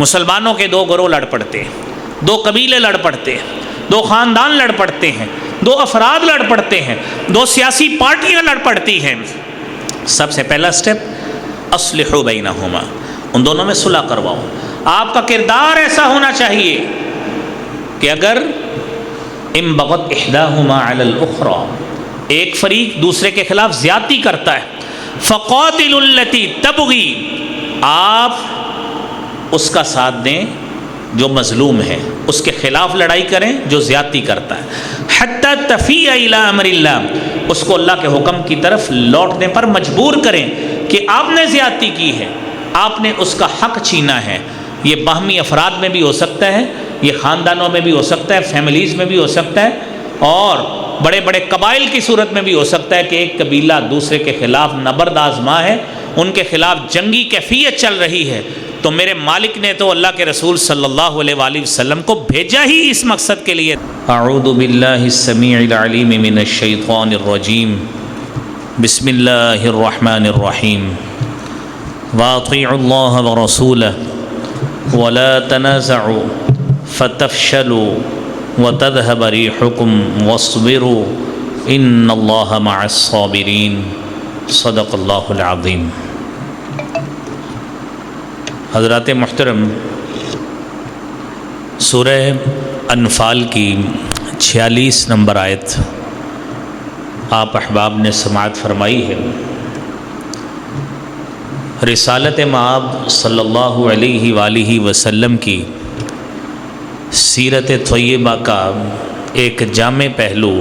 مسلمانوں کے دو گروہ لڑ پڑتے ہیں، دو قبیلے لڑ پڑتے ہیں، دو خاندان لڑ پڑتے ہیں، دو افراد لڑ پڑتے ہیں، دو سیاسی پارٹیاں لڑ پڑتی ہیں، سب سے پہلا سٹیپ اصلحوا بینہما، ان دونوں میں صلح کرواؤ۔ آپ کا کردار ایسا ہونا چاہیے کہ اگر انبغت احداہما علی الاخری، ایک فریق دوسرے کے خلاف زیادتی کرتا ہے، فقاتلوا التی تبغی، آپ اس کا ساتھ دیں جو مظلوم ہے، اس کے خلاف لڑائی کریں جو زیادتی کرتا ہے، حتی تفیء الی امر اللہ، اس کو اللہ کے حکم کی طرف لوٹنے پر مجبور کریں کہ آپ نے زیادتی کی ہے، آپ نے اس کا حق چھینا ہے۔ یہ باہمی افراد میں بھی ہو سکتا ہے، یہ خاندانوں میں بھی ہو سکتا ہے، فیملیز میں بھی ہو سکتا ہے، اور بڑے بڑے قبائل کی صورت میں بھی ہو سکتا ہے کہ ایک قبیلہ دوسرے کے خلاف نبرد آزما ہے، ان کے خلاف جنگی کیفیت چل رہی ہے، تو میرے مالک نے تو اللہ کے رسول صلی اللہ علیہ وآلہ وسلم کو بھیجا ہی اس مقصد کے لیے۔ اعوذ باللہ السمیع العلیم من الشیطان الرجیم، بسم اللہ الرحمن الرحیم، وَأَطِيعُوا اللَّهَ وَرَسُولَهُ وَلَا تَنَازَعُوا فَتَفْشَلُوا وَتَذْهَبَ رِيحُكُمْ وَاصْبِرُوا إِنَّ اللَّهَ مَعَ الصَّابِرِينَ، صدق اللہ العظیم۔ حضرات محترم، سورہ انفال کی 46 نمبر آیت آپ احباب نے سماعت فرمائی ہے۔ رسالت مآب صلی اللہ علیہ وآلہ وسلم کی سیرت طیبہ کا ایک جامع پہلو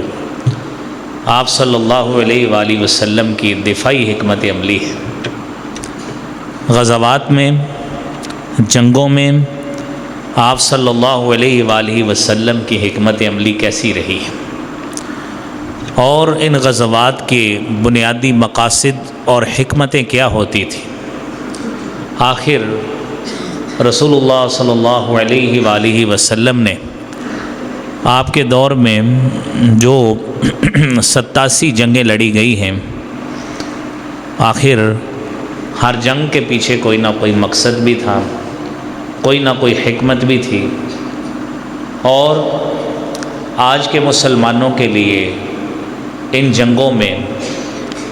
آپ صلی اللہ علیہ وآلہ وسلم کی دفاعی حکمت عملی ہے۔ غزوات میں، جنگوں میں آپ صلی اللہ علیہ وآلہ وسلم کی حکمت عملی کیسی رہی ہے، اور ان غزوات کے بنیادی مقاصد اور حکمتیں کیا ہوتی تھیں۔ آخر رسول اللہ صلی اللہ علیہ وآلہ وسلم نے آپ کے دور میں جو 87 جنگیں لڑی گئی ہیں، آخر ہر جنگ کے پیچھے کوئی نہ کوئی مقصد بھی تھا، کوئی نہ کوئی حکمت بھی تھی، اور آج کے مسلمانوں کے لیے ان جنگوں میں،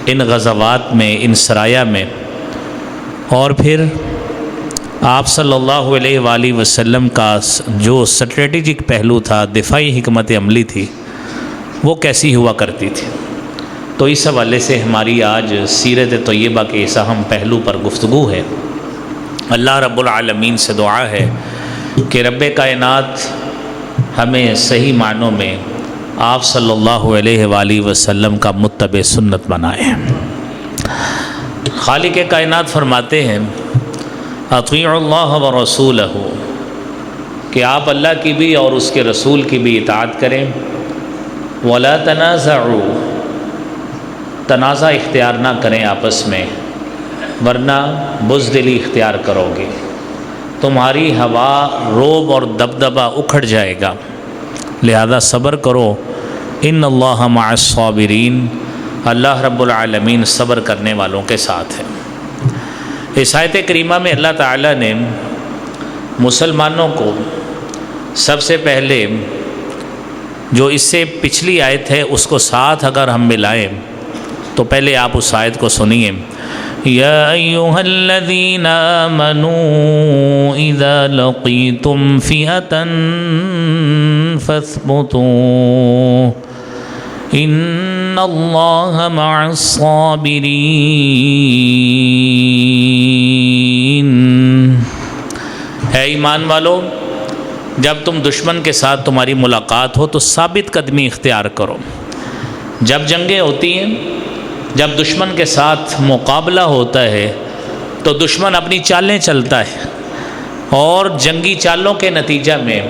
ان غزوات میں، ان سرایا میں، اور پھر آپ صلی اللہ علیہ وآلہ وسلم کا جو اسٹریٹجک پہلو تھا، دفاعی حکمت عملی تھی، وہ کیسی ہوا کرتی تھی۔ تو اس حوالے سے ہماری آج سیرت طیبہ کے اس اہم پہلو پر گفتگو ہے۔ اللہ رب العالمین سے دعا ہے کہ رب کائنات ہمیں صحیح معنوں میں آپ صلی اللہ علیہ وآلہ وسلم کا متبع سنت بنائے۔ خالق کائنات فرماتے ہیں اطیعوا اللہ ورسولہ، کہ آپ اللہ کی بھی اور اس کے رسول کی بھی اطاعت کریں، ولا تنازعوا، تنازع اختیار نہ کریں آپس میں، ورنہ بزدلی اختیار کرو گے، تمہاری ہوا، روب اور دبدبہ اکھڑ جائے گا، لہذا صبر کرو، ان اللہ مع الصابرین، اللہ رب العالمین صبر کرنے والوں کے ساتھ ہے۔ اس آیت کریمہ میں اللہ تعالیٰ نے مسلمانوں کو سب سے پہلے، جو اس سے پچھلی آیت ہے اس کو ساتھ اگر ہم ملائیں تو پہلے آپ اس آیت کو سنیے، یا ایھا الذین آمنوا اذا لقیتم فئۃ فاثبتوا ان اللہ مع الصابرین۔ اے ایمان والو، جب تم دشمن کے ساتھ تمہاری ملاقات ہو تو ثابت قدمی اختیار کرو۔ جب جنگیں ہوتی ہیں، جب دشمن کے ساتھ مقابلہ ہوتا ہے تو دشمن اپنی چالیں چلتا ہے، اور جنگی چالوں کے نتیجہ میں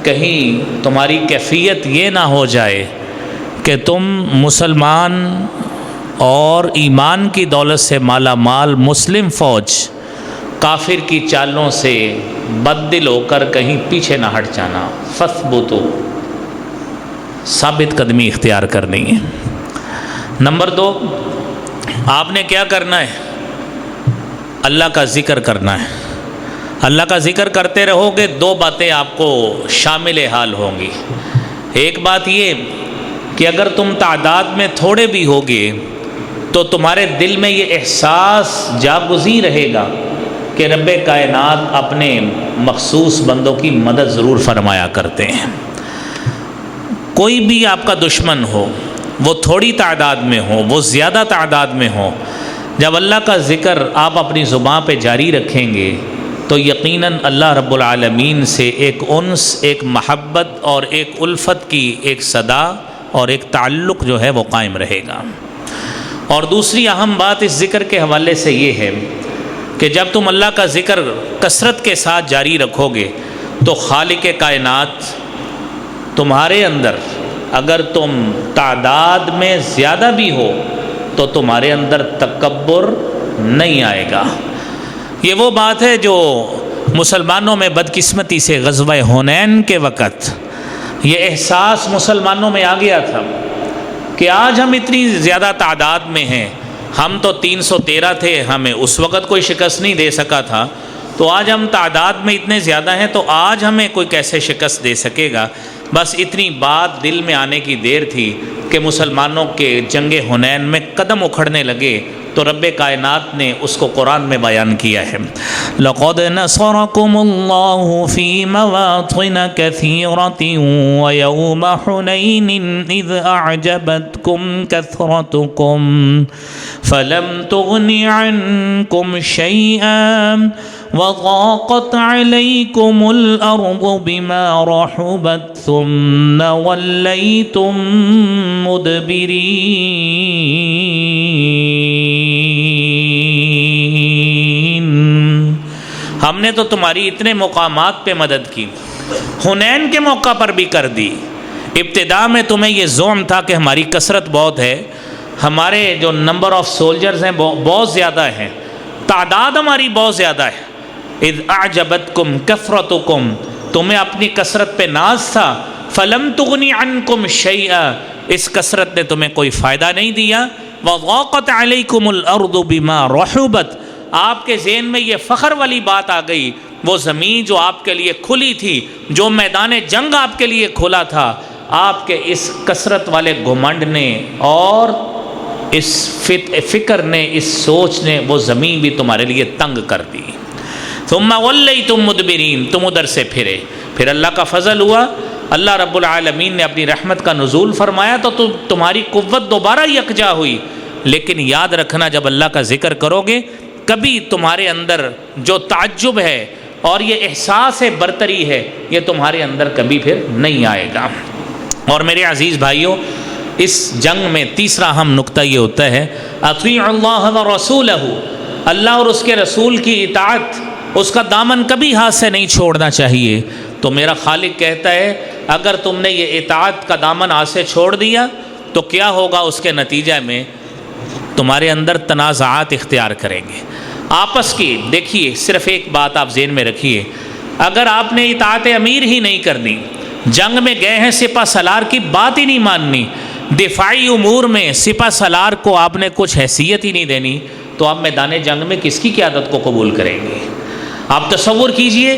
کہیں تمہاری کیفیت یہ نہ ہو جائے کہ تم مسلمان اور ایمان کی دولت سے مالا مال مسلم فوج کافر کی چالوں سے بددل ہو کر کہیں پیچھے نہ ہٹ جانا۔ فثبتوا، ثابت قدمی اختیار کرنی ہے۔ نمبر 2، آپ نے کیا کرنا ہے؟ اللہ کا ذکر کرنا ہے، اللہ کا ذکر کرتے رہو گے، دو باتیں آپ کو شامل حال ہوں گی۔ ایک بات یہ کہ اگر تم تعداد میں تھوڑے بھی ہوگے تو تمہارے دل میں یہ احساس جاگزیں رہے گا کہ رب کائنات اپنے مخصوص بندوں کی مدد ضرور فرمایا کرتے ہیں۔ کوئی بھی آپ کا دشمن ہو، وہ تھوڑی تعداد میں ہو، وہ زیادہ تعداد میں ہو، جب اللہ کا ذکر آپ اپنی زبان پہ جاری رکھیں گے تو یقیناً اللہ رب العالمین سے ایک انس، ایک محبت اور ایک الفت کی ایک صدا اور ایک تعلق جو ہے وہ قائم رہے گا۔ اور دوسری اہم بات اس ذکر کے حوالے سے یہ ہے کہ جب تم اللہ کا ذکر کثرت کے ساتھ جاری رکھو گے تو خالق کائنات تمہارے اندر، اگر تم تعداد میں زیادہ بھی ہو تو تمہارے اندر تکبر نہیں آئے گا۔ یہ وہ بات ہے جو مسلمانوں میں بدقسمتی سے غزوہ حنین کے وقت یہ احساس مسلمانوں میں آ گیا تھا کہ آج ہم اتنی زیادہ تعداد میں ہیں، ہم تو 313 تھے، ہمیں اس وقت کوئی شکست نہیں دے سکا تھا، تو آج ہم تعداد میں اتنے زیادہ ہیں تو آج ہمیں کوئی کیسے شکست دے سکے گا۔ بس اتنی بات دل میں آنے کی دیر تھی کہ مسلمانوں کے جنگ حنین میں قدم اکھڑنے لگے تو رب کائنات نے اس کو قرآن میں بیان کیا ہے۔ لَقَدْ نَصَرَكُمُ اللَّهُ فِي مَوَاطِنَ كَثِيرَةٍ وَيَوْمَ حُنَيْنٍ إِذْ أَعْجَبَتْكُمْ كَثْرَتُكُمْ فَلَمْ تُغْنِ عَنْكُمْ شَيْئًا وَضَاقَتْ عَلَيْكُمُ الْأَرْضُ بِمَا رَحُبَتْ ثُمَّ وَلَّيْتُمْ مُدْبِرِينَ۔ ہم نے تو تمہاری اتنے مقامات پہ مدد کی، حنین کے موقع پر بھی کر دی۔ ابتدا میں تمہیں یہ زعم تھا کہ ہماری کثرت بہت ہے، ہمارے جو نمبر آف سولجرز ہیں بہت زیادہ ہیں، تعداد ہماری بہت زیادہ ہے۔ اذ اعجبتکم کثرتکم، تمہیں اپنی کثرت پہ ناز تھا، فلم تغنی عنکم شیئا، اس کثرت نے تمہیں کوئی فائدہ نہیں دیا، وضاقت علیکم الارض بما رحبت، آپ کے ذہن میں یہ فخر والی بات آ گئی، وہ زمین جو آپ کے لیے کھلی تھی، جو میدان جنگ آپ کے لیے کھلا تھا، آپ کے اس کثرت والے گھمنڈ نے اور اس فکر نے، اس سوچ نے وہ زمین بھی تمہارے لیے تنگ کر دی۔ ثم ولیتم مدبرین، تم ادھر سے پھرے، پھر اللہ کا فضل ہوا، اللہ رب العالمین نے اپنی رحمت کا نزول فرمایا تو تمہاری قوت دوبارہ یکجا ہوئی۔ لیکن یاد رکھنا، جب اللہ کا ذکر کرو گے کبھی تمہارے اندر جو تعجب ہے اور یہ احساس برتری ہے یہ تمہارے اندر کبھی پھر نہیں آئے گا۔ اور میرے عزیز بھائیوں، اس جنگ میں تیسرا اہم نقطہ یہ ہوتا ہے اطیعوا اللہ ورسولہ، اللہ اور اس کے رسول کی اطاعت، اس کا دامن کبھی ہاتھ سے نہیں چھوڑنا چاہیے۔ تو میرا خالق کہتا ہے اگر تم نے یہ اطاعت کا دامن ہاتھ سے چھوڑ دیا تو کیا ہوگا، اس کے نتیجہ میں تمہارے اندر تنازعات اختیار کریں گے آپس کی۔ دیکھیے، صرف ایک بات آپ ذہن میں رکھیے، اگر آپ نے اطاعت امیر ہی نہیں کرنی، جنگ میں گئے ہیں سپہ سالار کی بات ہی نہیں ماننی، دفاعی امور میں سپہ سالار کو آپ نے کچھ حیثیت ہی نہیں دینی، تو آپ میدان جنگ میں کس کی قیادت کو قبول کریں گے؟ آپ تصور کیجئے،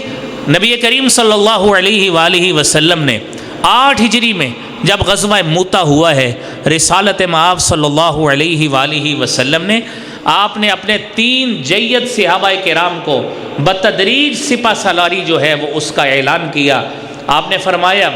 نبی کریم صلی اللہ علیہ وآلہ وسلم نے 8 ہجری میں جب غزوہ موتا ہوا ہے، رسالت مآب صلی اللہ علیہ وآلہ وسلم نے، آپ نے اپنے 3 جید صحابہ کرام کو بتدریج سپہ سالاری جو ہے وہ اس کا اعلان کیا۔ آپ نے فرمایا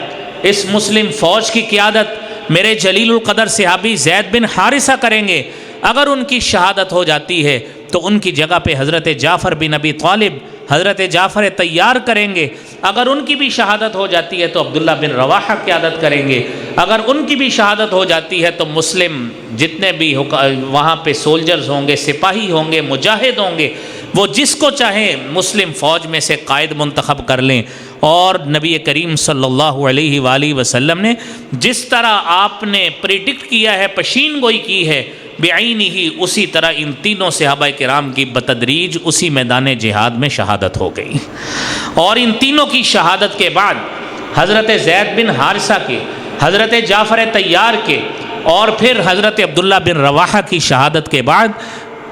اس مسلم فوج کی قیادت میرے جلیل القدر صحابی زید بن حارثہ کریں گے، اگر ان کی شہادت ہو جاتی ہے تو ان کی جگہ پہ حضرت جعفر بن ابی طالب، حضرت جعفر تیار کریں گے، اگر ان کی بھی شہادت ہو جاتی ہے تو عبداللہ بن رواحہ قیادت کریں گے، اگر ان کی بھی شہادت ہو جاتی ہے تو مسلم جتنے بھی وہاں پہ سولجرز ہوں گے، سپاہی ہوں گے، مجاہد ہوں گے، وہ جس کو چاہیں مسلم فوج میں سے قائد منتخب کر لیں۔ اور نبی کریم صلی اللہ علیہ وآلہ وسلم نے جس طرح آپ نے پریڈکٹ کیا ہے، پشین گوئی کی ہے بعینی ہی، اسی طرح ان تینوں صحابہ کرام کی بتدریج اسی میدان جہاد میں شہادت ہو گئی۔ اور ان تینوں کی شہادت کے بعد حضرت زید بن حارثہ کے، حضرت جعفر تیار کے اور پھر حضرت عبداللہ بن رواحہ کی شہادت کے بعد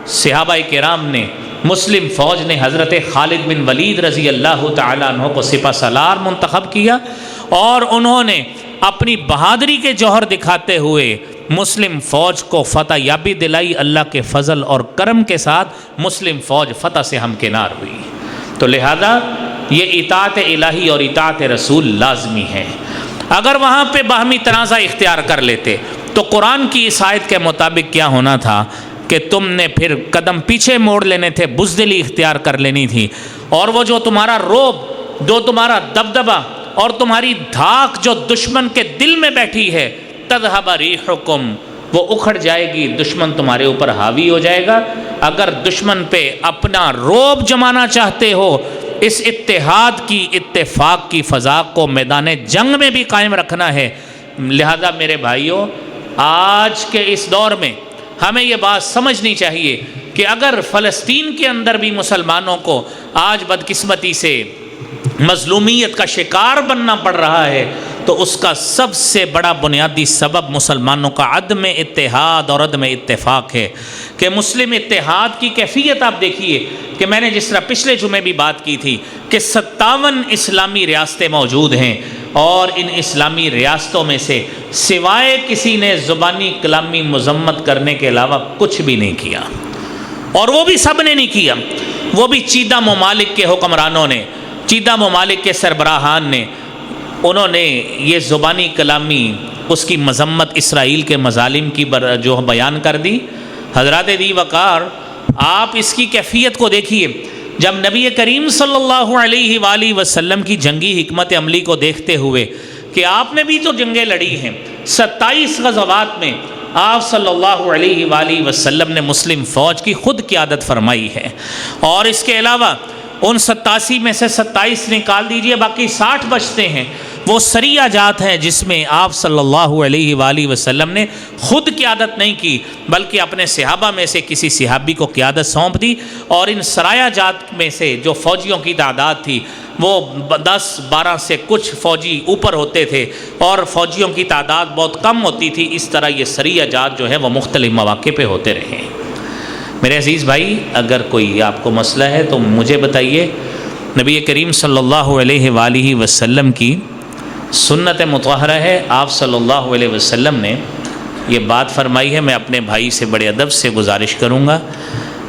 صحابہ کرام نے، مسلم فوج نے حضرت خالد بن ولید رضی اللہ تعالیٰ عنہ کو سپہ سالار منتخب کیا، اور انہوں نے اپنی بہادری کے جوہر دکھاتے ہوئے مسلم فوج کو فتح یابی دلائی۔ اللہ کے فضل اور کرم کے ساتھ مسلم فوج فتح سے ہمکنار ہوئی۔ تو لہذا یہ اطاعت الہی اور اطاعت رسول لازمی ہے۔ اگر وہاں پہ باہمی تنازع اختیار کر لیتے تو قرآن کی اس آیت کے مطابق کیا ہونا تھا کہ تم نے پھر قدم پیچھے موڑ لینے تھے، بزدلی اختیار کر لینی تھی، اور وہ جو تمہارا روب، جو تمہارا دبدبہ اور تمہاری دھاک جو دشمن کے دل میں بیٹھی ہے، تذہب ریحکم، وہ اکھڑ جائے گی، دشمن تمہارے اوپر حاوی ہو جائے گا۔ اگر دشمن پہ اپنا روب جمانا چاہتے ہو، اس اتحاد کی، اتفاق کی فضا کو میدان جنگ میں بھی قائم رکھنا ہے۔ لہذا میرے بھائیوں، آج کے اس دور میں ہمیں یہ بات سمجھنی چاہیے کہ اگر فلسطین کے اندر بھی مسلمانوں کو آج بدقسمتی سے مظلومیت کا شکار بننا پڑ رہا ہے، تو اس کا سب سے بڑا بنیادی سبب مسلمانوں کا عدم اتحاد اور عدم اتفاق ہے۔ کہ مسلم اتحاد کی کیفیت آپ دیکھیے کہ میں نے جس طرح پچھلے جمعے بھی بات کی تھی کہ 57 اسلامی ریاستیں موجود ہیں، اور ان اسلامی ریاستوں میں سے سوائے کسی نے زبانی کلامی مذمت کرنے کے علاوہ کچھ بھی نہیں کیا، اور وہ بھی سب نے نہیں کیا، وہ بھی چیدہ ممالک کے حکمرانوں نے، چیدہ ممالک کے سربراہان نے، انہوں نے یہ زبانی کلامی اس کی مذمت اسرائیل کے مظالم کی جو بیان کر دی۔ حضرات دی وقار، آپ اس کی کیفیت کو دیکھیے، جب نبی کریم صلی اللہ علیہ وآلہ وسلم کی جنگی حکمت عملی کو دیکھتے ہوئے کہ آپ نے بھی تو جنگیں لڑی ہیں، 27 غزوات میں آپ صلی اللہ علیہ وآلہ وسلم نے مسلم فوج کی خود قیادت فرمائی ہے، اور اس کے علاوہ ان 87 میں سے 27 نکال دیجئے، باقی 60 بچتے ہیں، وہ سریہ جات ہیں جس میں آپ صلی اللہ علیہ وآلہ وسلم نے خود قیادت نہیں کی، بلکہ اپنے صحابہ میں سے کسی صحابی کو قیادت سونپ دی، اور ان سرایہ جات میں سے جو فوجیوں کی تعداد تھی وہ 10-12 سے کچھ فوجی اوپر ہوتے تھے، اور فوجیوں کی تعداد بہت کم ہوتی تھی۔ اس طرح یہ سریہ جات جو ہے وہ مختلف مواقع پہ ہوتے رہے۔ میرے عزیز بھائی، اگر کوئی آپ کو مسئلہ ہے تو مجھے بتائیے۔ نبی کریم صلی اللہ علیہ وآلہ وسلم کی سنت مطہرہ ہے، آپ صلی اللہ علیہ وسلم نے یہ بات فرمائی ہے۔ میں اپنے بھائی سے بڑے ادب سے گزارش کروں گا،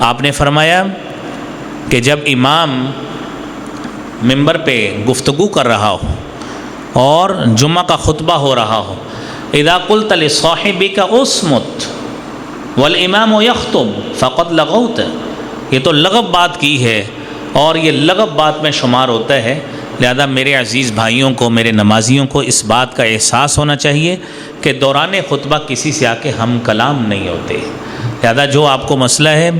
آپ نے فرمایا کہ جب امام منبر پہ گفتگو کر رہا ہو اور جمعہ کا خطبہ ہو رہا ہو، اذا قلت لصاحبک اصمت والامام یخطب فقد لغوت، یہ تو لغو بات کی ہے، اور یہ لغو بات میں شمار ہوتا ہے۔ لہذا میرے عزیز بھائیوں کو، میرے نمازیوں کو اس بات کا احساس ہونا چاہیے کہ دوران خطبہ کسی سے آ کے ہم کلام نہیں ہوتے۔ لہذا جو آپ کو مسئلہ ہے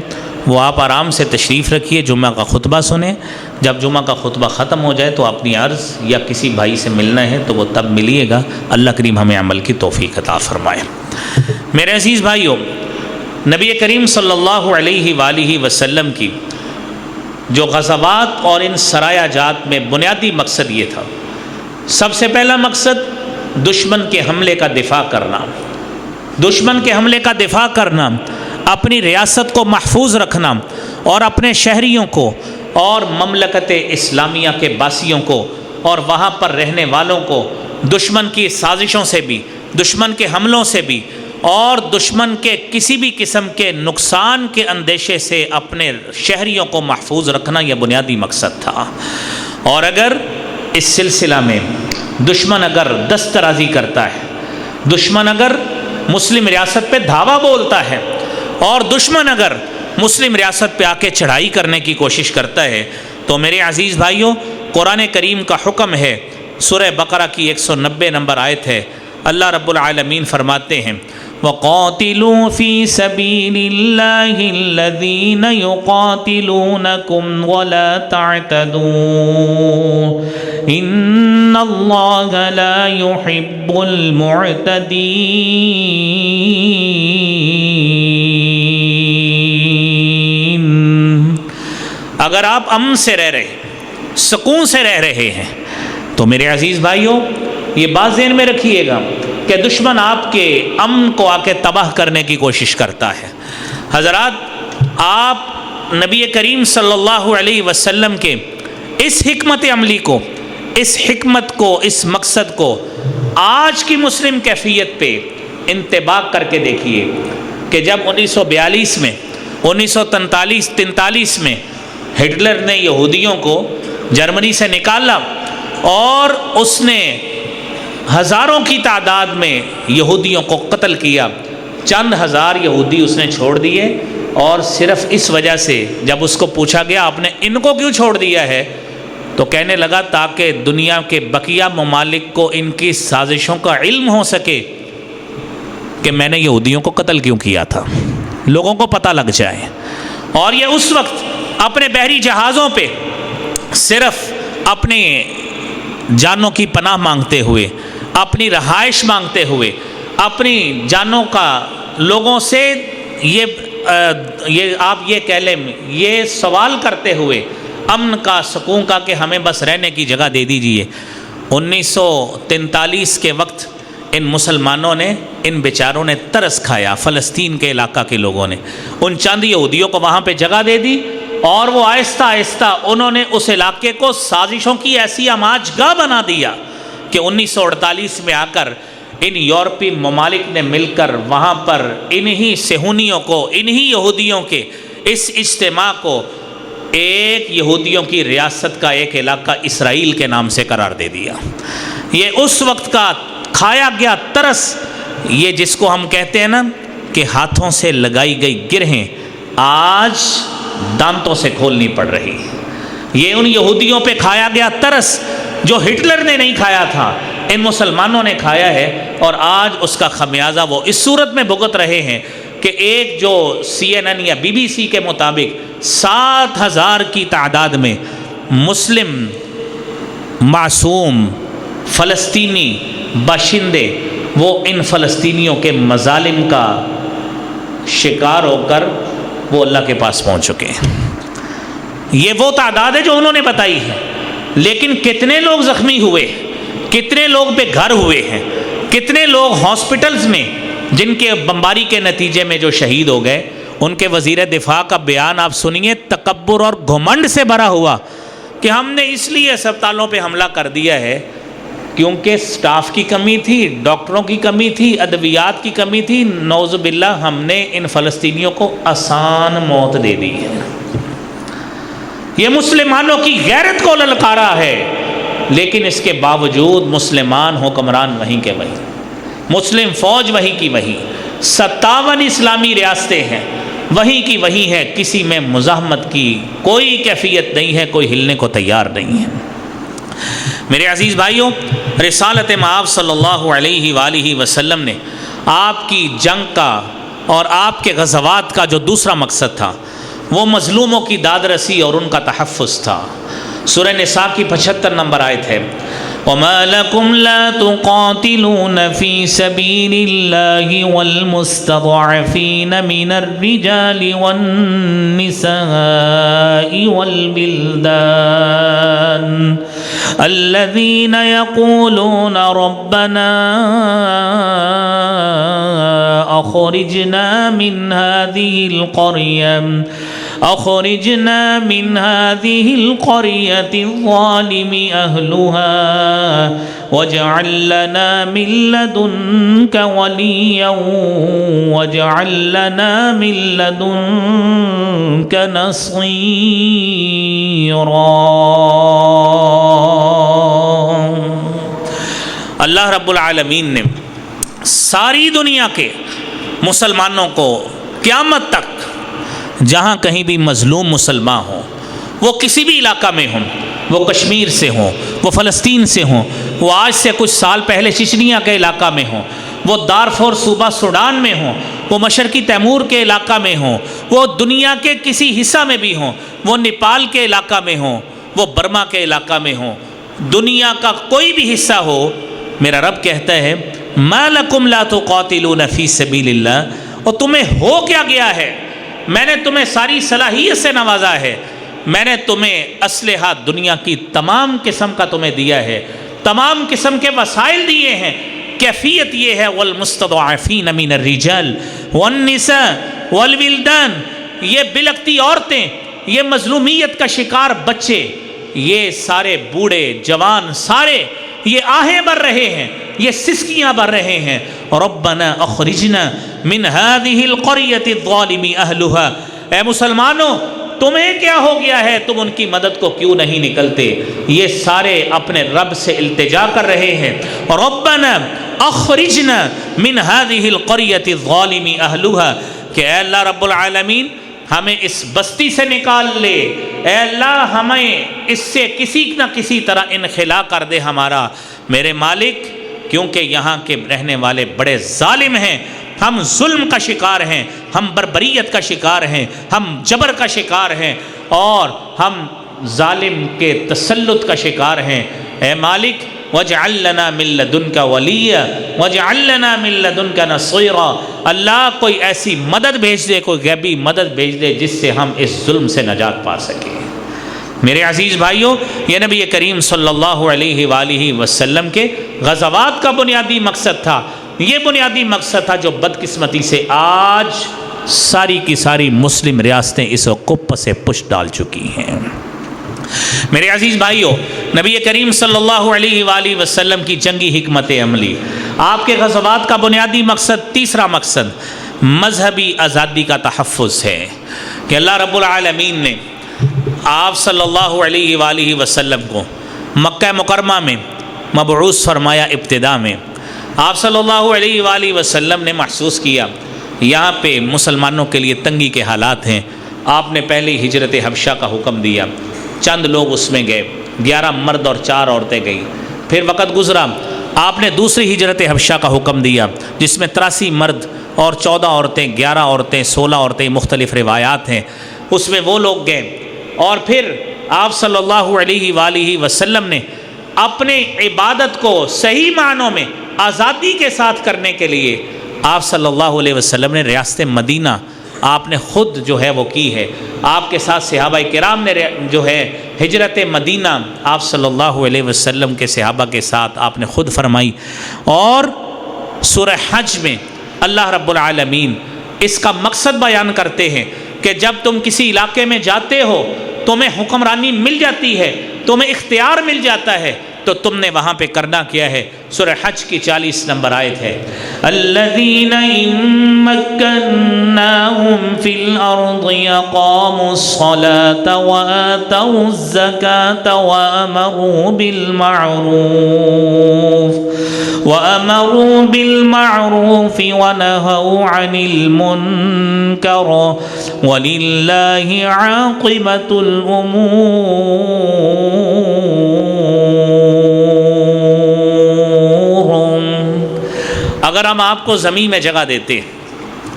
وہ آپ آرام سے تشریف رکھیے، جمعہ کا خطبہ سنیں، جب جمعہ کا خطبہ ختم ہو جائے تو اپنی عرض یا کسی بھائی سے ملنا ہے تو وہ تب ملیے گا۔ اللہ کریم ہمیں عمل کی توفیق عطا فرمائے۔ میرے عزیز بھائیوں، نبی کریم صلی اللہ علیہ وآلہ وسلم کی جو غزوات اور ان سرایہ جات میں بنیادی مقصد یہ تھا، سب سے پہلا مقصد دشمن کے حملے کا دفاع کرنا، دشمن کے حملے کا دفاع کرنا، اپنی ریاست کو محفوظ رکھنا، اور اپنے شہریوں کو اور مملکت اسلامیہ کے باسیوں کو اور وہاں پر رہنے والوں کو دشمن کی سازشوں سے بھی، دشمن کے حملوں سے بھی، اور دشمن کے کسی بھی قسم کے نقصان کے اندیشے سے اپنے شہریوں کو محفوظ رکھنا، یہ بنیادی مقصد تھا۔ اور اگر اس سلسلہ میں دشمن اگر دست درازی کرتا ہے، دشمن اگر مسلم ریاست پہ دھاوا بولتا ہے، اور دشمن اگر مسلم ریاست پہ آ کے چڑھائی کرنے کی کوشش کرتا ہے، تو میرے عزیز بھائیوں، قرآن کریم کا حکم ہے، سورہ بقرہ کی 190 نمبر آیت ہے، اللہ رب العالمین فرماتے ہیں وَقَاتِلُوا فِي سَبِيلِ اللَّهِ الَّذِينَ يُقَاتِلُونَكُمْ وَلَا تَعْتَدُوا إِنَّ اللَّهَ لَا يُحِبُّ الْمُعْتَدِينَ۔ اگر آپ امن سے رہ رہے، سکون سے رہ رہے ہیں، تو میرے عزیز بھائیوں یہ بات ذہن میں رکھیے گا کہ دشمن آپ کے امن کو آ کے تباہ کرنے کی کوشش کرتا ہے۔ حضرات، آپ نبی کریم صلی اللہ علیہ وسلم کے اس حکمت عملی کو، اس حکمت کو، اس مقصد کو آج کی مسلم کیفیت پہ انطباق کر کے دیکھیے کہ جب 1942 میں 1943 میں ہٹلر نے یہودیوں کو جرمنی سے نکالا اور اس نے ہزاروں کی تعداد میں یہودیوں کو قتل کیا، چند ہزار یہودی اس نے چھوڑ دیے، اور صرف اس وجہ سے جب اس کو پوچھا گیا آپ نے ان کو کیوں چھوڑ دیا ہے تو کہنے لگا تاکہ دنیا کے بقیہ ممالک کو ان کی سازشوں کا علم ہو سکے کہ میں نے یہودیوں کو قتل کیوں کیا تھا، لوگوں کو پتہ لگ جائے۔ اور یہ اس وقت اپنے بحری جہازوں پہ صرف اپنے جانوں کی پناہ مانگتے ہوئے، اپنی رہائش مانگتے ہوئے، اپنی جانوں کا لوگوں سے یہ آپ یہ کہہ لیں یہ سوال کرتے ہوئے امن کا، سکون کا کہ ہمیں بس رہنے کی جگہ دے دیجئے۔ 1943 کے وقت ان مسلمانوں نے، ان بیچاروں نے ترس کھایا، فلسطین کے علاقہ کے لوگوں نے ان چند یہودیوں کو وہاں پہ جگہ دے دی، اور وہ آہستہ آہستہ انہوں نے اس علاقے کو سازشوں کی ایسی آماج گاہ بنا دیا کہ 1948 میں آ کر ان یورپی ممالک نے مل کر وہاں پر انہی صہیونیوں کو، انہی یہودیوں کے اس اجتماع کو ایک یہودیوں کی ریاست کا ایک علاقہ اسرائیل کے نام سے قرار دے دیا۔ یہ اس وقت کا کھایا گیا ترس، یہ جس کو ہم کہتے ہیں نا کہ ہاتھوں سے لگائی گئی گرہیں آج دانتوں سے کھولنی پڑ رہی، یہ ان یہودیوں پہ کھایا گیا ترس جو ہٹلر نے نہیں کھایا تھا، ان مسلمانوں نے کھایا ہے، اور آج اس کا خمیازہ وہ اس صورت میں بھگت رہے ہیں کہ ایک جو CNN یا BBC کے مطابق 7,000 کی تعداد میں مسلم معصوم فلسطینی باشندے وہ ان فلسطینیوں کے مظالم کا شکار ہو کر وہ اللہ کے پاس پہنچ چکے ہیں۔ یہ وہ تعداد ہے جو انہوں نے بتائی ہے، لیکن کتنے لوگ زخمی ہوئے، کتنے لوگ بے گھر ہوئے ہیں، کتنے لوگ ہاسپٹلز میں جن کے بمباری کے نتیجے میں جو شہید ہو گئے، ان کے وزیر دفاع کا بیان آپ سنیے، تکبر اور گھمنڈ سے بھرا ہوا کہ ہم نے اس لیے اسپتالوں پہ حملہ کر دیا ہے کیونکہ سٹاف کی کمی تھی، ڈاکٹروں کی کمی تھی، ادویات کی کمی تھی، نعوذ باللہ ہم نے ان فلسطینیوں کو آسان موت دے دی ہے۔ یہ مسلمانوں کی غیرت کو للکارا ہے، لیکن اس کے باوجود مسلمان حکمران وہیں کے وہیں، مسلم فوج وہیں کی وہیں، 57 اسلامی ریاستیں ہیں وہیں کی وہیں ہے، کسی میں مزاحمت کی کوئی کیفیت نہیں ہے، کوئی ہلنے کو تیار نہیں ہے۔ میرے عزیز بھائیوں، رسالت مآب صلی اللہ علیہ وآلہ وسلم نے آپ کی جنگ کا اور آپ کے غزوات کا جو دوسرا مقصد تھا وہ مظلوموں کی داد رسی اور ان کا تحفظ تھا۔ سورہ نساء کی 75 نمبر آیت ہے، وَمَا لَكُمْ لَا تُقَاتِلُونَ فِي سَبِيلِ اللَّهِ وَالْمُسْتَضْعَفِينَ مِنَ الرِّجَالِ وَالنِّسَاءِ وَالْوِلْدَانِ الَّذِينَ يَقُولُونَ رَبَّنَا أَخْرِجْنَا مِنْ هَذِهِ الْقَرْيَةِ الظَّالِمِ أَهْلُهَا وَاجْعَل لَّنَا مِن لَّدُنكَ وَلِيًّا وَاجْعَل لَّنَا مِن لَّدُنكَ نَصِيرًا۔ اللہ رب العالمین نے ساری دنیا کے مسلمانوں کو قیامت تک جہاں کہیں بھی مظلوم مسلمان ہوں، وہ کسی بھی علاقہ میں ہوں، وہ کشمیر سے ہوں، وہ فلسطین سے ہوں، وہ آج سے کچھ سال پہلے چچنیا کے علاقہ میں ہوں، وہ دارفور صوبہ سوڈان میں ہوں، وہ مشرقی تیمور کے علاقہ میں ہوں، وہ دنیا کے کسی حصہ میں بھی ہوں، وہ نیپال کے علاقہ میں ہوں، وہ برما کے علاقہ میں ہوں، دنیا کا کوئی بھی حصہ ہو، میرا رب کہتا ہے مَا لَكُمْ لَا تُقَاتِلُونَ فِي سَبِيلِ اللَّهِ، اور تمہیں ہو کیا گیا ہے؟ میں نے تمہیں ساری صلاحیت سے نوازا ہے، میں نے تمہیں اسلحہ دنیا کی تمام قسم کا تمہیں دیا ہے، تمام قسم کے وسائل دیے ہیں، کیفیت یہ ہے وَالْمُسْتَضْعَفِينَ مِنَ الرِّجَالِ وَالنِّسَاءِ وَالْوِلْدَانِ یہ بلکتی عورتیں، یہ مظلومیت کا شکار بچے، یہ سارے بوڑھے جوان سارے یہ آہیں بھر رہے ہیں، یہ سسکیاں بھر رہے ہیں، ربنا اخرجنا من هذه القرية الظالم اهلها، اے مسلمانوں تمہیں کیا ہو گیا ہے، تم ان کی مدد کو کیوں نہیں نکلتے؟ یہ سارے اپنے رب سے التجا کر رہے ہیں، ربنا اخرجنا من هذه القرية الظالم اهلها، کہ اے اللہ رب العالمین ہمیں اس بستی سے نکال لے، اے اللہ ہمیں اس سے کسی نہ کسی طرح انخلا کر دے ہمارا میرے مالک، کیونکہ یہاں کے رہنے والے بڑے ظالم ہیں، ہم ظلم کا شکار ہیں، ہم بربریت کا شکار ہیں، ہم جبر کا شکار ہیں، اور ہم ظالم کے تسلط کا شکار ہیں، اے مالک وَاجْعَلْ لَنَا مِن لَّدُنْكَ وَلِيًّا وَاجْعَلْ لَنَا مِن لَّدُنْكَ نَصِيرًا، اللہ کوئی ایسی مدد بھیج دے، کوئی غیبی مدد بھیج دے جس سے ہم اس ظلم سے نجات پا سکیں۔ میرے عزیز بھائیوں، یہ نبی کریم صلی اللہ علیہ وآلہ وسلم کے غزوات کا بنیادی مقصد تھا، یہ بنیادی مقصد تھا جو بدقسمتی سے آج ساری کی ساری مسلم ریاستیں اس کپ سے پش ڈال چکی ہیں۔ میرے عزیز بھائیوں، نبی کریم صلی اللہ علیہ وآلہ وسلم کی جنگی حکمت عملی، آپ کے غزوات کا بنیادی مقصد، تیسرا مقصد مذہبی آزادی کا تحفظ ہے، کہ اللہ رب العالمین نے آپ صلی اللہ علیہ وآلہ وسلم کو مکہ مکرمہ میں مبعوث فرمایا۔ ابتدا میں آپ صلی اللہ علیہ وآلہ وسلم نے محسوس کیا یہاں پہ مسلمانوں کے لیے تنگی کے حالات ہیں، آپ نے پہلی ہجرت حبشہ کا حکم دیا، چند لوگ اس میں گئے، 11 مرد اور 4 عورتیں گئیں۔ پھر وقت گزرا، آپ نے دوسری ہجرت حبشہ کا حکم دیا جس میں 83 مرد اور 14 عورتیں، 11 عورتیں، 16 عورتیں، مختلف روایات ہیں، اس میں وہ لوگ گئے۔ اور پھر آپ صلی اللہ علیہ وآلہ وسلم نے اپنے عبادت کو صحیح معنوں میں آزادی کے ساتھ کرنے کے لیے آپ صلی اللہ علیہ وسلم نے ریاست مدینہ آپ نے خود جو ہے وہ کی ہے، آپ کے ساتھ صحابہ کرام نے جو ہے ہجرت مدینہ آپ صلی اللہ علیہ وسلم کے صحابہ کے ساتھ آپ نے خود فرمائی۔ اور سورہ حج میں اللہ رب العالمین اس کا مقصد بیان کرتے ہیں کہ جب تم کسی علاقے میں جاتے ہو، تمہیں حکمرانی مل جاتی ہے، تمہیں اختیار مل جاتا ہے، تو تم نے وہاں پہ کرنا کیا ہے؟ سورہ حج کی 40 نمبر آیت ہے، الذین ان مکناہم فی الارض اقاموا الصلاة وآتوا الزکاة وأمروا بالمعروف ونهوا عن المنکر وللہ عاقبۃ الامور۔ اگر ہم آپ کو زمین میں جگہ دیتے،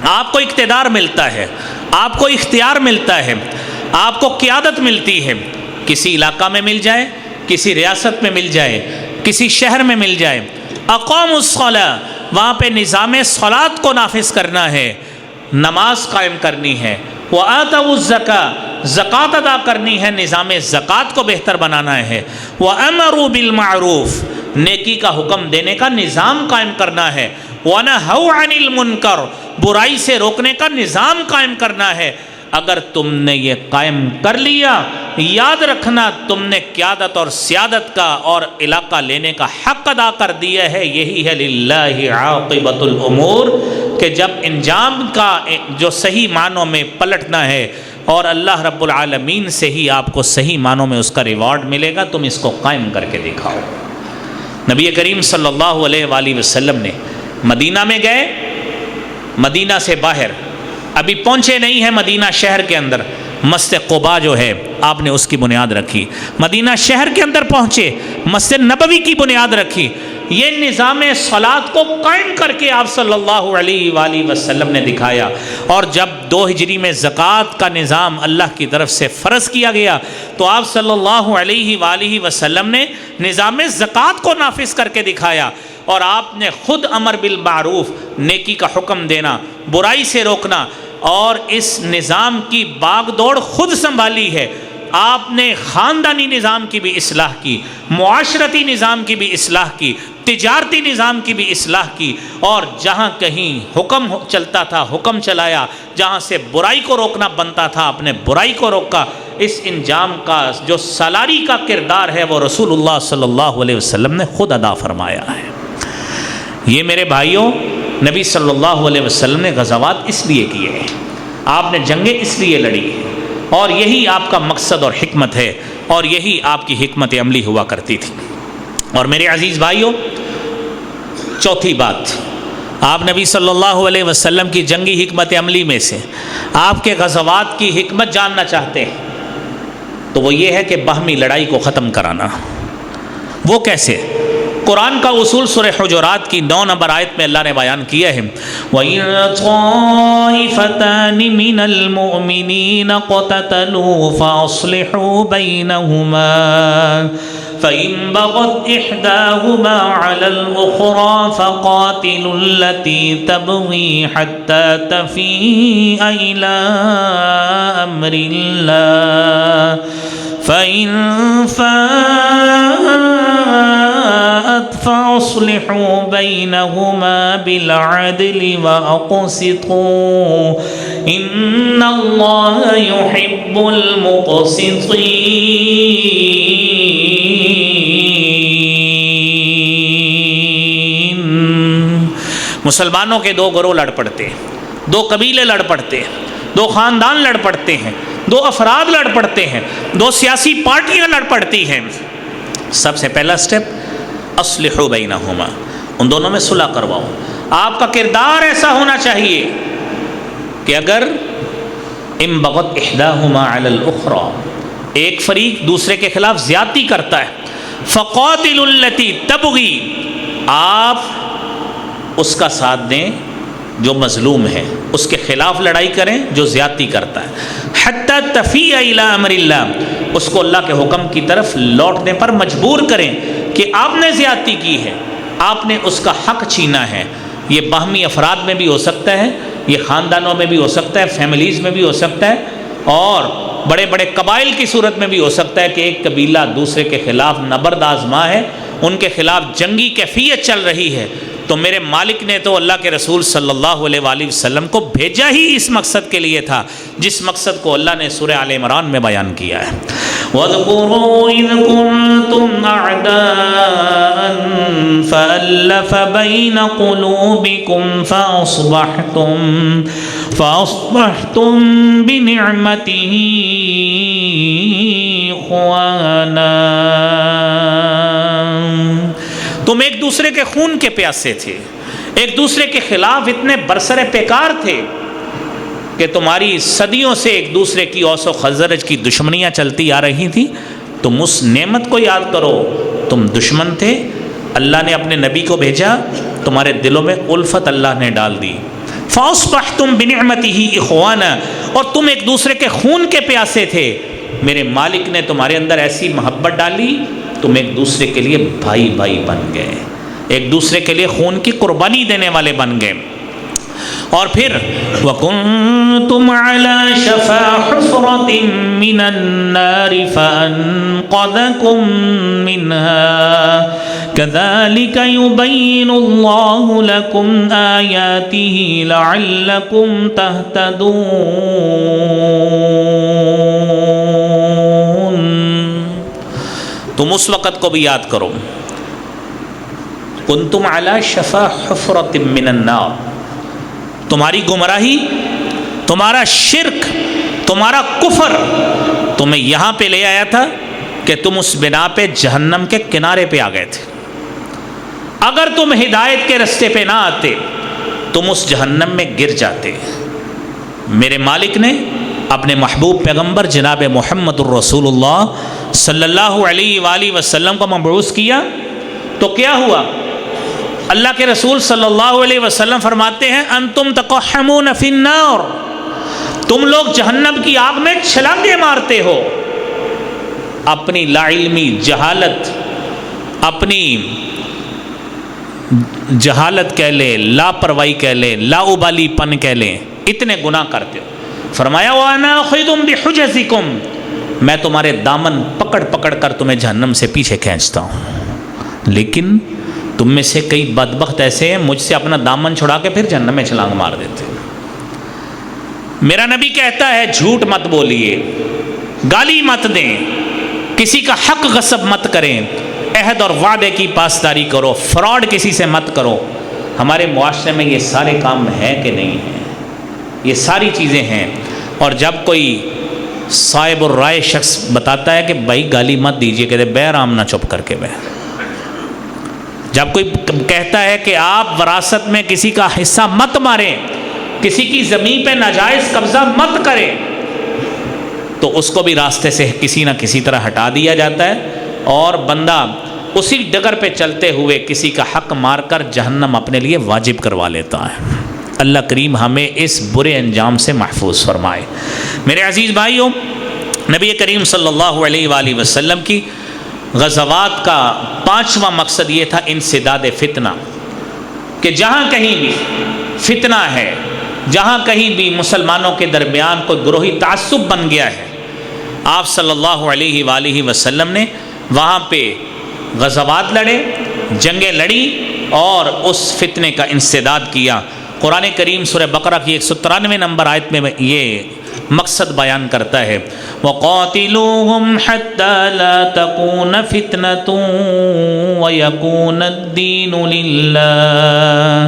آپ کو اقتدار ملتا ہے، آپ کو اختیار ملتا ہے، آپ کو قیادت ملتی ہے، کسی علاقہ میں مل جائے، کسی ریاست میں مل جائے، کسی شہر میں مل جائے، اقاموا الصلاۃ، وہاں پہ نظام صلاۃ کو نافذ کرنا ہے، نماز قائم کرنی ہے، وآتوا الزکاۃ، زکوٰۃ ادا کرنی ہے، نظام زکوٰۃ کو بہتر بنانا ہے، وامروا بالمعروف، نیکی کا حکم دینے کا نظام قائم کرنا ہے، وَنَهَوْا عَنِ الْمُنْكَرِ، برائی سے روکنے کا نظام قائم کرنا ہے۔ اگر تم نے یہ قائم کر لیا، یاد رکھنا تم نے قیادت اور سیادت کا اور علاقہ لینے کا حق ادا کر دیا ہے۔ یہی ہے للہ عاقبۃ الامور، کہ جب انجام کا جو صحیح معنوں میں پلٹنا ہے اور اللہ رب العالمین سے ہی آپ کو صحیح معنوں میں اس کا ریوارڈ ملے گا، تم اس کو قائم کر کے دکھاؤ۔ نبی کریم صلی اللہ علیہ وآلہ وسلم نے مدینہ میں گئے، مدینہ سے باہر ابھی پہنچے نہیں ہیں، مدینہ شہر کے اندر مسجد قباء جو ہے آپ نے اس کی بنیاد رکھی، مدینہ شہر کے اندر پہنچے، مسجد نبوی کی بنیاد رکھی، یہ نظام صلاۃ کو قائم کر کے آپ صلی اللہ علیہ وآلہ وسلم نے دکھایا۔ اور جب 2 ہجری میں زکوٰۃ کا نظام اللہ کی طرف سے فرض کیا گیا تو آپ صلی اللہ علیہ وآلہ وسلم نے نظام زکوٰۃ کو نافذ کر کے دکھایا، اور آپ نے خود امر بالمعروف، نیکی کا حکم دینا، برائی سے روکنا، اور اس نظام کی باغ دوڑ خود سنبھالی ہے۔ آپ نے خاندانی نظام کی بھی اصلاح کی، معاشرتی نظام کی بھی اصلاح کی، تجارتی نظام کی بھی اصلاح کی، اور جہاں کہیں حکم چلتا تھا حکم چلایا، جہاں سے برائی کو روکنا بنتا تھا اپنے برائی کو روکا۔ اس انجام کا جو سالاری کا کردار ہے وہ رسول اللہ صلی اللہ علیہ وسلم نے خود ادا فرمایا ہے۔ یہ میرے بھائیوں، نبی صلی اللہ علیہ وسلم نے غزوات اس لیے کیے ہیں، آپ نے جنگیں اس لیے لڑی ہیں، اور یہی آپ کا مقصد اور حکمت ہے، اور یہی آپ کی حکمت عملی ہوا کرتی تھی۔ اور میرے عزیز بھائیوں، چوتھی بات، آپ نبی صلی اللہ علیہ وسلم کی جنگی حکمت عملی میں سے آپ کے غزوات کی حکمت جاننا چاہتے ہیں تو وہ یہ ہے کہ باہمی لڑائی کو ختم کرانا۔ وہ کیسے؟ قرآن کا اصول سورہ حجرات کی 9 نمبر آیت میں اللہ نے بیان کیا ہے، وَإِن طَائِفَتَانِ مِنَ الْمُؤْمِنِينَ اقْتَتَلُوا فَأَصْلِحُوا بَيْنَهُمَا فَإِن بَغَتْ إِحْدَاهُمَا عَلَى الْأُخْرَى فَقَاتِلُوا الَّتِي تَبْغِي حَتَّى تَفِيءَ إِلَى أَمْرِ اللَّهِ فَإِن فَاءَتْ فَأَصْلِحُوا بَيْنَهُمَا بِالْعَدْلِ وَأَقْسِطُوا إِنَّ اللَّهَ يُحِبُّ الْمُقْسِطِينَ۔ مسلمانوں کے 2 گروہ لڑ پڑتے ہیں، 2 قبیلے لڑ پڑتے ہیں، 2 خاندان لڑ پڑتے ہیں، 2 افراد لڑ پڑتے ہیں، 2 سیاسی پارٹیاں لڑ پڑتی ہیں۔ سب سے پہلا سٹیپ، اصلحوا بینہما، ان دونوں میں صلح کرواؤ۔ آپ کا کردار ایسا ہونا چاہیے کہ اگر ان بغت احداہما علی الاخری، ایک فریق دوسرے کے خلاف زیادتی کرتا ہے، فقاتلوا التی تبغی، آپ اس کا ساتھ دیں جو مظلوم ہے، اس کے خلاف لڑائی کریں جو زیادتی کرتا ہے، حتی تفیء الی امر اللہ، اس کو اللہ کے حکم کی طرف لوٹنے پر مجبور کریں کہ آپ نے زیادتی کی ہے، آپ نے اس کا حق چھینا ہے۔ یہ باہمی افراد میں بھی ہو سکتا ہے، یہ خاندانوں میں بھی ہو سکتا ہے، فیملیز میں بھی ہو سکتا ہے، اور بڑے بڑے قبائل کی صورت میں بھی ہو سکتا ہے کہ ایک قبیلہ دوسرے کے خلاف نبرد آزما ہے، ان کے خلاف جنگی کیفیت چل رہی ہے، تو میرے مالک نے تو اللہ کے رسول صلی اللہ علیہ وآلہ وسلم کو بھیجا ہی اس مقصد کے لیے تھا، جس مقصد کو اللہ نے سورہ آل عمران میں بیان کیا ہے۔ وَاذْكُرُوا إِذْ كُنْتُمْ أَعْدَاءً فَأَلَّفَ بَيْنَ قُلُوبِكُمْ فَأَصْبَحْتُمْ بِنِعْمَتِهِ إِخْوَانًا۔ تم ایک دوسرے کے خون کے پیاسے تھے، ایک دوسرے کے خلاف اتنے برسر پیکار تھے کہ تمہاری صدیوں سے ایک دوسرے کی اوس و خزرج کی دشمنیاں چلتی آ رہی تھیں۔ تم اس نعمت کو یاد کرو، تم دشمن تھے، اللہ نے اپنے نبی کو بھیجا، تمہارے دلوں میں الفت اللہ نے ڈال دی۔ فَأَصْبَحْتُمْ بِنِعْمَتِهِ إِخْوَانًا، اور تم ایک دوسرے کے خون کے پیاسے تھے، میرے مالک نے تمہارے اندر ایسی محبت ڈالی، تم ایک دوسرے کے لیے بھائی بھائی بن گئے، ایک دوسرے کے لیے خون کی قربانی دینے والے بن گئے۔ اور پھر وَكُنْتُمْ عَلَى شَفَا حُفْرَةٍ مِّنَ النَّارِ فَأَنْقَذَكُمْ مِنْهَا كَذَلِكَ يُبَيِّنُ اللَّهُ لَكُمْ آيَاتِهِ لَعَلَّكُمْ تَهْتَدُونَ۔ تم اس وقت کو بھی یاد کرو، کنتم علی شفا حفرۃ من النار، تمہاری گمراہی، تمہارا شرک، تمہارا کفر تمہیں یہاں پہ لے آیا تھا کہ تم اس بنا پہ جہنم کے کنارے پہ آ گئے تھے۔ اگر تم ہدایت کے رستے پہ نہ آتے تم اس جہنم میں گر جاتے۔ میرے مالک نے اپنے محبوب پیغمبر جناب محمد الرسول اللہ صلی اللہ علیہ وآلہ وسلم کو مبعوث کیا تو کیا ہوا؟ اللہ کے رسول صلی اللہ علیہ وسلم فرماتے ہیں انتم تقحمون فی النار، تم لوگ جہنم کی آگ میں چھلانگے مارتے ہو۔ اپنی لا علمی، جہالت، اپنی جہالت کہہ لیں، لاپرواہی کہہ لیں، لا ابالی پن کہہ لیں، اتنے گناہ کرتے ہو۔ فرمایا وَأَنَا آخِذٌ بِحُجَزِكُمْ، میں تمہارے دامن پکڑ پکڑ کر تمہیں جہنم سے پیچھے کھینچتا ہوں، لیکن تم میں سے کئی بدبخت ایسے ہیں مجھ سے اپنا دامن چھڑا کے پھر جہنم میں چھلانگ مار دیتے ہیں۔ میرا نبی کہتا ہے جھوٹ مت بولیے، گالی مت دیں، کسی کا حق غصب مت کریں، عہد اور وعدے کی پاسداری کرو، فراڈ کسی سے مت کرو۔ ہمارے معاشرے میں یہ سارے کام ہیں کہ نہیں ہیں؟ یہ ساری چیزیں ہیں۔ اور جب کوئی صاحب الرائے شخص بتاتا ہے کہ بھائی گالی مت دیجیے، کہتے بے آرام نہ چپ کر کے بے۔ جب کوئی کہتا ہے کہ آپ وراثت میں کسی کا حصہ مت ماریں، کسی کی زمین پہ ناجائز قبضہ مت کریں، تو اس کو بھی راستے سے کسی نہ کسی طرح ہٹا دیا جاتا ہے، اور بندہ اسی ڈگر پہ چلتے ہوئے کسی کا حق مار کر جہنم اپنے لیے واجب کروا لیتا ہے۔ اللہ کریم ہمیں اس برے انجام سے محفوظ فرمائے۔ میرے عزیز بھائیوں، نبی کریم صلی اللہ علیہ وآلہ وسلم کی غزوات کا 5واں مقصد یہ تھا انسداد فتنہ، کہ جہاں کہیں بھی فتنہ ہے، جہاں کہیں بھی مسلمانوں کے درمیان کوئی گروہی تعصب بن گیا ہے، آپ صلی اللہ علیہ وآلہ وسلم نے وہاں پہ غزوات لڑے، جنگیں لڑی اور اس فتنے کا انسداد کیا۔ قرآن کریم سورہ بقرہ کی 193 نمبر آیت میں یہ مقصد بیان کرتا ہے، وَقَاتِلُوهُمْ حَتَّى لَا تَكُونَ فِتْنَةٌ وَيَكُونَ الدِّينُ لِلَّهِ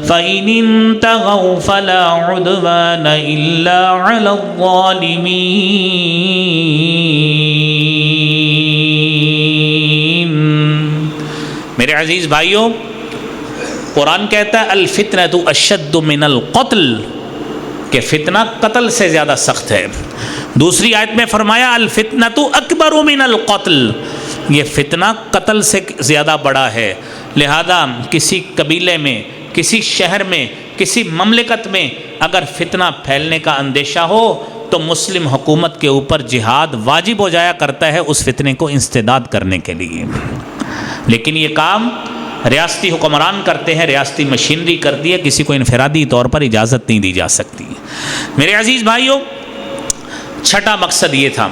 فَإِنِ انْتَهَوْا فَلَا عُدْوَانَ إِلَّا عَلَى الظَّالِمِينَ۔ میرے عزیز بھائیوں، قرآن کہتا ہے الفتنۃ اشد من القتل، کہ فتنہ قتل سے زیادہ سخت ہے۔ دوسری آیت میں فرمایا الفتنۃ اکبر من القتل، یہ فتنہ قتل سے زیادہ بڑا ہے۔ لہذا کسی قبیلے میں، کسی شہر میں، کسی مملکت میں اگر فتنہ پھیلنے کا اندیشہ ہو تو مسلم حکومت کے اوپر جہاد واجب ہو جایا کرتا ہے اس فتنے کو انسداد کرنے کے لیے۔ لیکن یہ کام ریاستی حکمران کرتے ہیں، ریاستی مشینری کرتی ہے، کسی کو انفرادی طور پر اجازت نہیں دی جا سکتی۔ میرے عزیز بھائیوں، چھٹا مقصد یہ تھا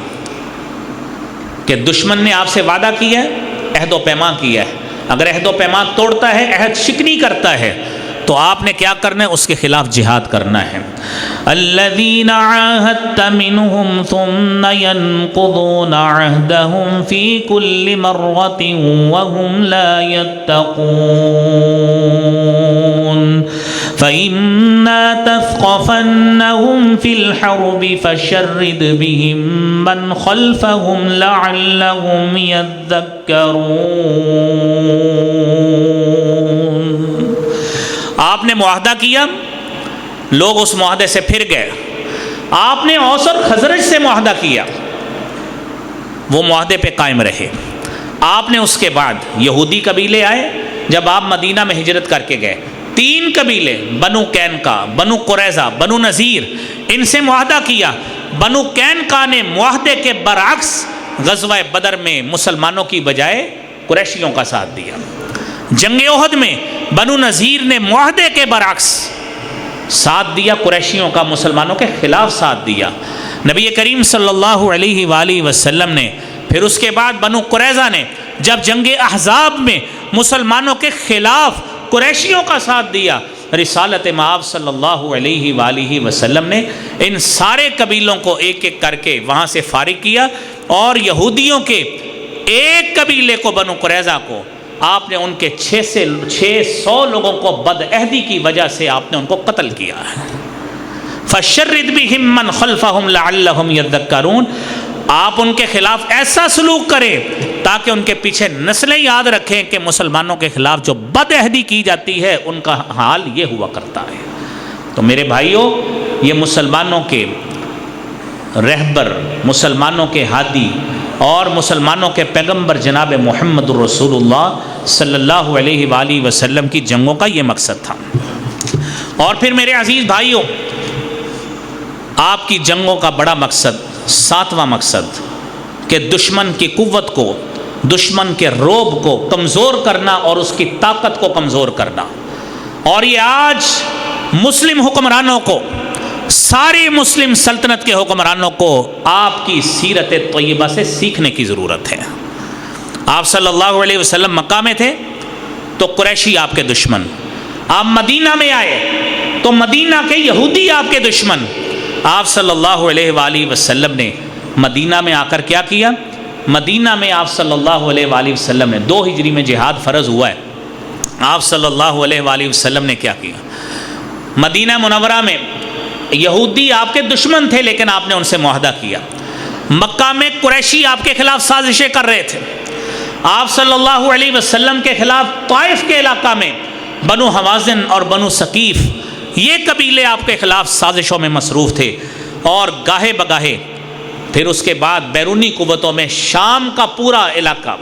کہ دشمن نے آپ سے وعدہ کیا ہے، عہد و پیمان کیا ہے، اگر عہد و پیمان توڑتا ہے، عہد شکنی کرتا ہے، تو آپ نے کیا کرنا ہے؟ اس کے خلاف جہاد کرنا ہے۔ الذین عاہدت منہم ثم ینقضون عہدہم فی کل مرۃ وہم لا یتقون فإما تثقفنہم فی الحرب فشرد بہم من خلفہم لعلہم یذکرون۔ آپ نے معاہدہ کیا، لوگ اس معاہدے سے پھر گئے۔ آپ نے اوس اور خزرج سے معاہدہ کیا، وہ معاہدے پہ قائم رہے۔ آپ نے اس کے بعد یہودی قبیلے آئے، جب آپ مدینہ میں ہجرت کر کے گئے، 3 قبیلے بنو قینقاع، بنو قریظہ، بنو نذیر، ان سے معاہدہ کیا۔ بنو قینقاع نے معاہدے کے برعکس غزوہ بدر میں مسلمانوں کی بجائے قریشیوں کا ساتھ دیا۔ جنگ احد میں بنو نذیر نے معاہدے کے برعکس ساتھ دیا، قریشیوں کا مسلمانوں کے خلاف ساتھ دیا۔ نبی کریم صلی اللہ علیہ وآلہ وسلم نے پھر اس کے بعد بنو قریظہ نے جب جنگ احزاب میں مسلمانوں کے خلاف قریشیوں کا ساتھ دیا، رسالت مآب صلی اللہ علیہ وآلہ وسلم نے ان سارے قبیلوں کو ایک ایک کر کے وہاں سے فارغ کیا، اور یہودیوں کے ایک قبیلے کو، بنو قریظہ کو، آپ نے ان کے 600 لوگوں کو بدعہدی کی وجہ سے آپ نے ان کو قتل کیا ہے۔ فَشَرِّدْ بِهِمْ مَنْ خَلْفَهُمْ لَعَلَّهُمْ يَذَّكَّرُونَ، آپ ان کے خلاف ایسا سلوک کریں تاکہ ان کے پیچھے نسلیں یاد رکھیں کہ مسلمانوں کے خلاف جو بدعہدی کی جاتی ہے ان کا حال یہ ہوا کرتا ہے۔ تو میرے بھائیوں، یہ مسلمانوں کے رہبر، مسلمانوں کے ہادی اور مسلمانوں کے پیغمبر جناب محمد الرسول اللہ صلی اللہ علیہ وآلہ وسلم کی جنگوں کا یہ مقصد تھا۔ اور پھر میرے عزیز بھائیوں، آپ کی جنگوں کا بڑا مقصد، 7واں مقصد، کہ دشمن کی قوت کو، دشمن کے رعب کو کمزور کرنا اور اس کی طاقت کو کمزور کرنا۔ اور یہ آج مسلم حکمرانوں کو ساری مسلم سلطنت کے حکمرانوں کو آپ کی سیرت طیبہ سے سیکھنے کی ضرورت ہے۔ آپ صلی اللہ علیہ وسلم مکہ میں تھے تو قریشی آپ کے دشمن، آپ مدینہ میں آئے تو مدینہ کے یہودی آپ کے دشمن۔ آپ صلی اللہ علیہ وآلہ وسلم نے مدینہ میں آ کر کیا کیا؟ مدینہ میں آپ صلی اللہ علیہ وآلہ وسلم نے 2 ہجری میں جہاد فرض ہوا ہے، آپ صلی اللہ علیہ وآلہ وسلم نے کیا کیا؟ مدینہ منورہ میں یہودی آپ کے دشمن تھے لیکن آپ نے ان سے معاہدہ کیا۔ مکہ میں قریشی آپ کے خلاف سازشیں کر رہے تھے، آپ صلی اللہ علیہ وسلم کے خلاف طائف کے علاقہ میں بنو حوازن اور بنو ثقیف یہ قبیلے آپ کے خلاف سازشوں میں مصروف تھے، اور گاہے بگاہے پھر اس کے بعد بیرونی قوتوں میں شام کا پورا علاقہ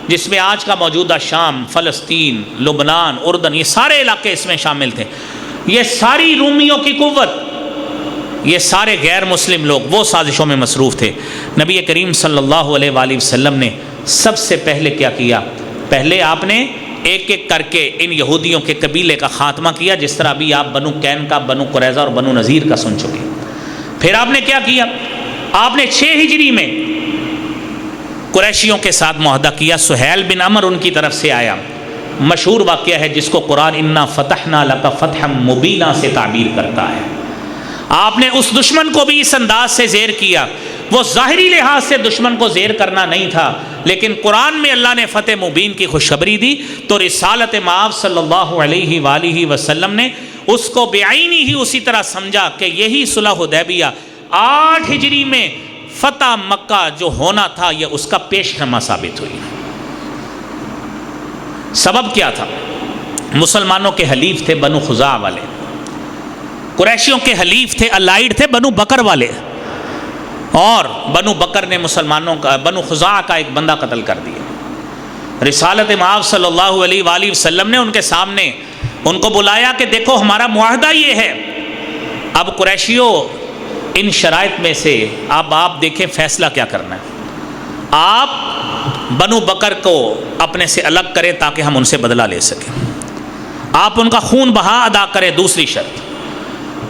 جس میں آج کا موجودہ شام، فلسطین، لبنان، اردن، یہ سارے علاقے اس میں شامل تھے، یہ ساری رومیوں کی قوت، یہ سارے غیر مسلم لوگ وہ سازشوں میں مصروف تھے۔ نبی کریم صلی اللہ علیہ وآلہ وسلم نے سب سے پہلے کیا کیا؟ پہلے آپ نے ایک ایک کر کے ان یہودیوں کے قبیلے کا خاتمہ کیا، جس طرح ابھی آپ بنو کین کا، بنو قریظہ اور بنو نذیر کا سن چکے۔ پھر آپ نے کیا کیا؟ آپ نے 6 ہجری میں قریشیوں کے ساتھ معاہدہ کیا۔ سہیل بن عمر ان کی طرف سے آیا، مشہور واقعہ ہے جس کو قرآن انا فتحنا لک فتحا مبینا سے تعبیر کرتا ہے۔ آپ نے اس دشمن کو بھی اس انداز سے زیر کیا، وہ ظاہری لحاظ سے دشمن کو زیر کرنا نہیں تھا، لیکن قرآن میں اللہ نے فتح مبین کی خوشخبری دی تو رسالت مآب صلی اللہ علیہ وآلہ وسلم نے اس کو بعینی ہی اسی طرح سمجھا کہ یہی صلح حدیبیہ 8 ہجری میں فتح مکہ جو ہونا تھا یہ اس کا پیش نما ثابت ہوئی۔ سبب کیا تھا؟ مسلمانوں کے حلیف تھے بنو خزاع والے، قریشیوں کے حلیف تھے الائیڈ تھے بنو بکر والے، اور بنو بکر نے مسلمانوں کا، بنو خزاع کا ایک بندہ قتل کر دیا۔ رسالت مآب صلی اللہ علیہ وآلہ وسلم نے ان کے سامنے ان کو بلایا کہ دیکھو ہمارا معاہدہ یہ ہے، اب قریشیوں ان شرائط میں سے آپ دیکھیں فیصلہ کیا کرنا ہے، آپ بنو بکر کو اپنے سے الگ کریں تاکہ ہم ان سے بدلہ لے سکیں، آپ ان کا خون بہا ادا کریں، دوسری شرط۔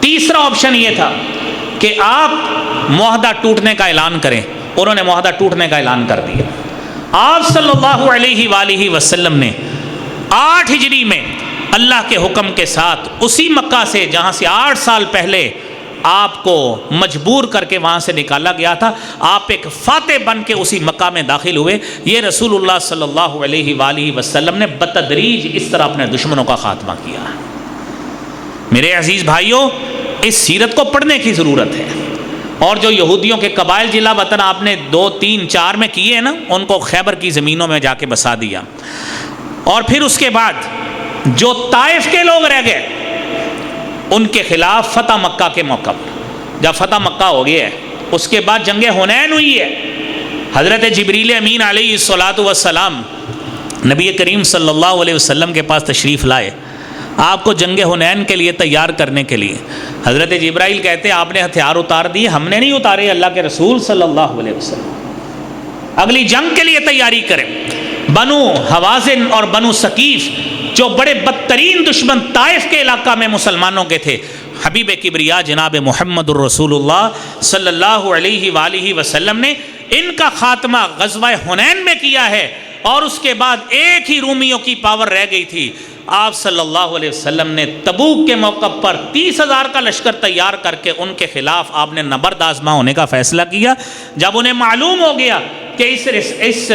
تیسرا آپشن یہ تھا کہ آپ معاہدہ ٹوٹنے کا اعلان کریں، انہوں نے معاہدہ ٹوٹنے کا اعلان کر دیا۔ آپ صلی اللہ علیہ وآلہ وسلم نے 8 ہجری میں اللہ کے حکم کے ساتھ اسی مکہ سے جہاں سے 8 سال پہلے آپ کو مجبور کر کے وہاں سے نکالا گیا تھا، آپ ایک فاتح بن کے اسی مکہ میں داخل ہوئے۔ یہ رسول اللہ صلی اللہ علیہ وآلہ وسلم نے بتدریج اس طرح اپنے دشمنوں کا خاتمہ کیا۔ میرے عزیز بھائیوں، اس سیرت کو پڑھنے کی ضرورت ہے، اور جو یہودیوں کے قبائل جلا وطن آپ نے 2، 3، 4 میں کیے ہیں نا، ان کو خیبر کی زمینوں میں جا کے بسا دیا، اور پھر اس کے بعد جو طائف کے لوگ رہ گئے ان کے خلاف فتح مکہ کے موقع پر، جب فتح مکہ ہو گیا ہے اس کے بعد جنگ حنین ہوئی ہے، حضرت جبریل امین علیہ الصلاۃ والسلام نبی کریم صلی اللہ علیہ وسلم کے پاس تشریف لائے آپ کو جنگ حنین کے لیے تیار کرنے کے لیے۔ حضرت جبرائیل کہتے ہیں آپ نے ہتھیار اتار دیے، ہم نے نہیں اتارے، اللہ کے رسول صلی اللہ علیہ وسلم اگلی جنگ کے لیے تیاری کریں۔ بنو حوازن اور بنو ثقیف جو بڑے بدترین دشمن طائف کے علاقہ میں مسلمانوں کے تھے، حبیب کبریا جناب محمد الرسول اللہ صلی اللہ علیہ وآلہ وسلم نے ان کا خاتمہ غزوہ حنین میں کیا ہے، اور اس کے بعد ایک ہی رومیوں کی پاور رہ گئی تھی۔ آپ صلی اللہ علیہ وسلم نے تبوک کے موقع پر 30,000 کا لشکر تیار کر کے ان کے خلاف آپ نے نبرد آزما ہونے کا فیصلہ کیا۔ جب انہیں معلوم ہو گیا کہ اس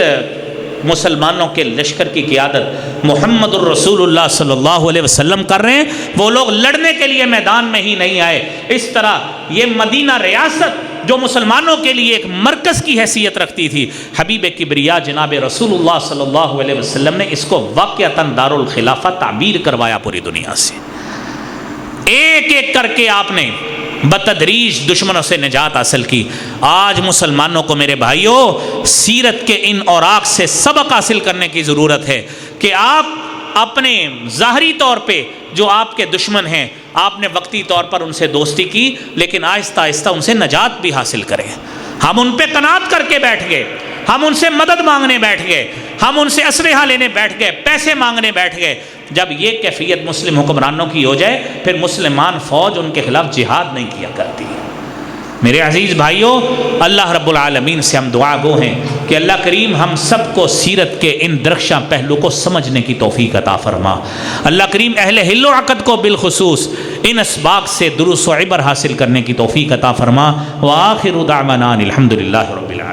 مسلمانوں کے لشکر کی قیادت محمد الرسول اللہ صلی اللہ علیہ وسلم کر رہے ہیں، وہ لوگ لڑنے کے لیے میدان میں ہی نہیں آئے۔ اس طرح یہ مدینہ ریاست جو مسلمانوں کے لیے ایک مرکز کی حیثیت رکھتی تھی، حبیب کبریا جناب رسول اللہ صلی اللہ علیہ وسلم نے اس کو واقعتاً دار الخلافہ تعبیر کروایا پوری دنیا سے۔ ایک ایک کر کے آپ نے بتدریج دشمنوں سے نجات حاصل کی۔ آج مسلمانوں کو میرے بھائیوں سیرت کے ان اوراق سے سبق حاصل کرنے کی ضرورت ہے کہ آپ اپنے ظاہری طور پہ جو آپ کے دشمن ہیں آپ نے وقتی طور پر ان سے دوستی کی، لیکن آہستہ آہستہ ان سے نجات بھی حاصل کریں۔ ہم ان پہ قناعت کر کے بیٹھ گئے، ہم ان سے مدد مانگنے بیٹھ گئے، ہم ان سے اسلحہ لینے بیٹھ گئے، پیسے مانگنے بیٹھ گئے۔ جب یہ کیفیت مسلم حکمرانوں کی ہو جائے پھر مسلمان فوج ان کے خلاف جہاد نہیں کیا کرتی۔ میرے عزیز بھائیوں، اللہ رب العالمین سے ہم دعا گو ہیں کہ اللہ کریم ہم سب کو سیرت کے ان درخشاں پہلو کو سمجھنے کی توفیق عطا فرما۔ اللہ کریم اہل حل و عقد کو بالخصوص ان اسباق سے دروس و عبر حاصل کرنے کی توفیق عطا فرما۔ وآخر دعوانا الحمدللہ رب